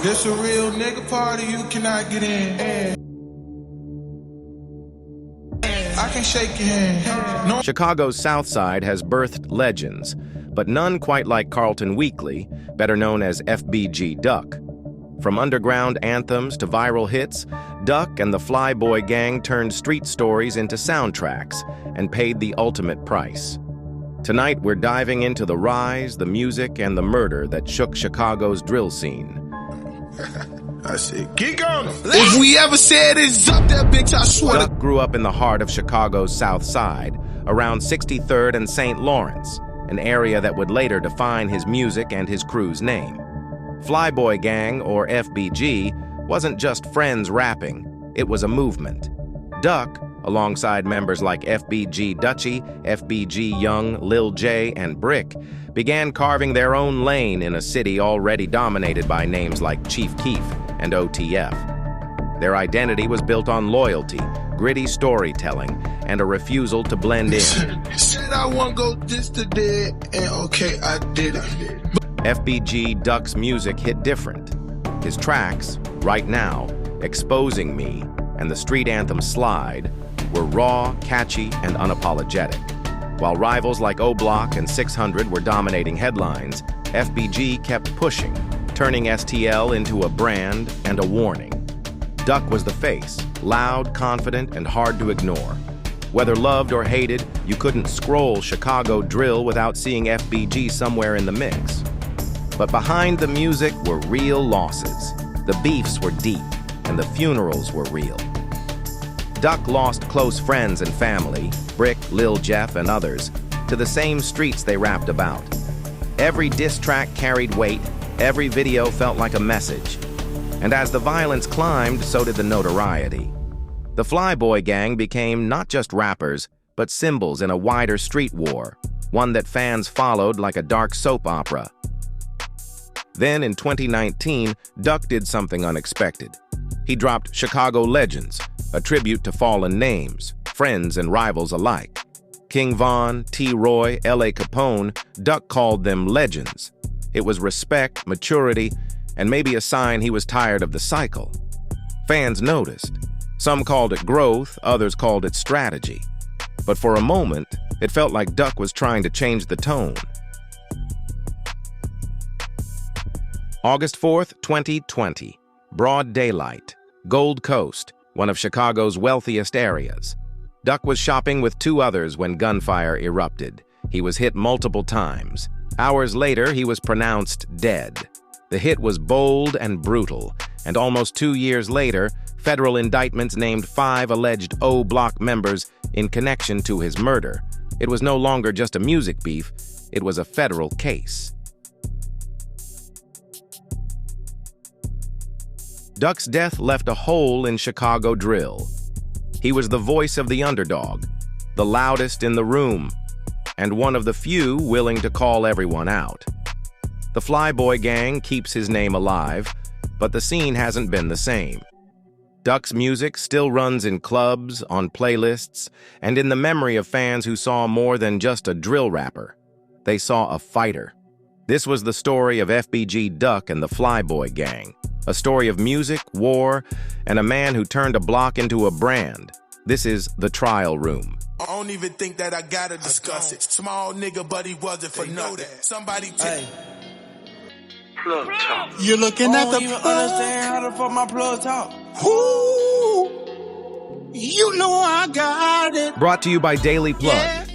This a real nigga party, you cannot get in. I can shake your hand. No. Chicago's South Side has birthed legends, but none quite like Carlton Weekly, better known as FBG Duck. From underground anthems to viral hits, Duck and the Flyboy Gang turned street stories into soundtracks and paid the ultimate price. Tonight, we're diving into the rise, the music, and the murder that shook Chicago's drill scene. I said, keep going. If we ever said it's up that bitch, I swear. Duck grew up in the heart of Chicago's South Side, around 63rd and St. Lawrence, an area that would later define his music and his crew's name. Flyboy Gang, or FBG, wasn't just friends rapping, it was a movement. Duck, alongside members like FBG Dutchy, FBG Young, Lil J, and Brick, began carving their own lane in a city already dominated by names like Chief Keef and OTF. Their identity was built on loyalty, gritty storytelling, and a refusal to blend in. Said I won't go this to dead, and okay, I did it. FBG Duck's music hit different. His tracks, Right Now, Exposing Me, and the street anthem Slide were raw, catchy, and unapologetic. While rivals like O-Block and 600 were dominating headlines, FBG kept pushing, turning STL into a brand and a warning. Duck was the face, loud, confident, and hard to ignore. Whether loved or hated, you couldn't scroll Chicago drill without seeing FBG somewhere in the mix. But behind the music were real losses. The beefs were deep, and the funerals were real. Duck lost close friends and family, Brick, Lil Jeff, and others, to the same streets they rapped about. Every diss track carried weight, every video felt like a message. And as the violence climbed, so did the notoriety. The Flyboy Gang became not just rappers, but symbols in a wider street war, one that fans followed like a dark soap opera. Then in 2019, Duck did something unexpected. He dropped Chicago Legends, a tribute to fallen names, friends and rivals alike. King Von, T. Roy, L.A. Capone, Duck called them legends. It was respect, maturity, and maybe a sign he was tired of the cycle. Fans noticed. Some called it growth, others called it strategy. But for a moment, it felt like Duck was trying to change the tone. August 4th, 2020. Broad daylight. Gold Coast, one of Chicago's wealthiest areas. Duck was shopping with two others when gunfire erupted. He was hit multiple times. Hours later, he was pronounced dead. The hit was bold and brutal, and almost 2 years later, federal indictments named 5 alleged O-Block members in connection to his murder. It was no longer just a music beef, it was a federal case. Duck's death left a hole in Chicago drill. He was the voice of the underdog, the loudest in the room, and one of the few willing to call everyone out. The Flyboy Gang keeps his name alive, but the scene hasn't been the same. Duck's music still runs in clubs, on playlists, and in the memory of fans who saw more than just a drill rapper. They saw a fighter. This was the story of FBG Duck and the Flyboy Gang. A story of music, war, and a man who turned a block into a brand. This is The Trial Room. I don't even think that I gotta discuss it. Small nigga, but he wasn't for nothing. Somebody take. Plug talk. You're looking at the I don't even plug. understand how the fuck my plug talk. Ooh, you know I got it. Brought to you by Daily Plug. Yeah.